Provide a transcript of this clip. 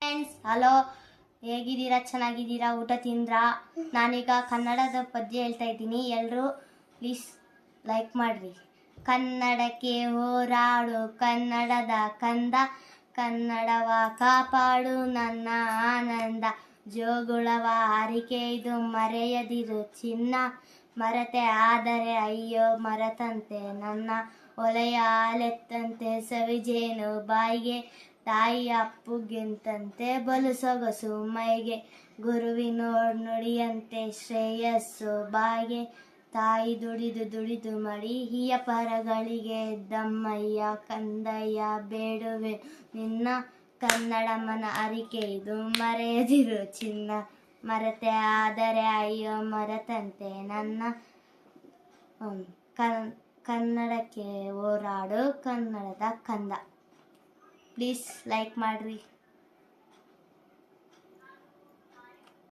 Friends, hello, ಹೇಗಿದ್ದೀರಾ? ಚೆನ್ನಾಗಿದ್ದೀರಾ? ಊಟ ತಿಂದ್ರಾ? ನಾನೀಗ ಕನ್ನಡದ ಪದ್ಯ ಹೇಳ್ತಾ ಇದ್ದೀನಿ. ಎಲ್ಲರೂ ಪ್ಲೀಸ್ ಲೈಕ್ ಮಾಡ್ರಿ. ಕನ್ನಡಕ್ಕೆ ಹೋರಾಡು ಕನ್ನಡದ ಕಂದ, ಕನ್ನಡವ ಕಾಪಾಡು ನನ್ನ ಆನಂದ. ಜೋಗುಳವ ಹಾರಿಕೆ ಇದು ಮರೆಯದಿರು ಚಿನ್ನ, ಮರತೆ ಆದರೆ ಅಯ್ಯೋ ಮರತಂತೆ ನನ್ನ. ಒಲೆಯ ಹಾಲೆತ್ತಂತೆ ಸವಿಜೇನು ಬಾಯಿಗೆ, ತಾಯಿಯ ಅಪ್ಪುಗೆಂತಂತೆ ಬಲು ಸೊಗಸು ಮೈಗೆ. ಗುರುವಿನೋಡ್ ನುಡಿಯಂತೆ ಶ್ರೇಯಸ್ಸು ಬಾಯಿಗೆ, ತಾಯಿ ದುಡಿದು ದುಡಿದು ಮಡಿ ಹಿಯ ಪರಗಳಿಗೆ. ದಮ್ಮಯ್ಯ ಕಂದಯ್ಯ ಬೇಡುವೆ ನಿನ್ನ, ಕನ್ನಡ ಮನ ಅರಿಕೆ ಇದು ಮರೆಯದಿರು ಚಿನ್ನ, ಮರತೆ ಆದರೆ ಅಯ್ಯೋ ಮರತಂತೆ ನನ್ನ. ಕನ್ನಡಕ್ಕೆ ಹೋರಾಡು ಕನ್ನಡದ ಕಂದ. ಪ್ಲೀಸ್ ಲೈಕ್ ಮಾಡ್ರಿ.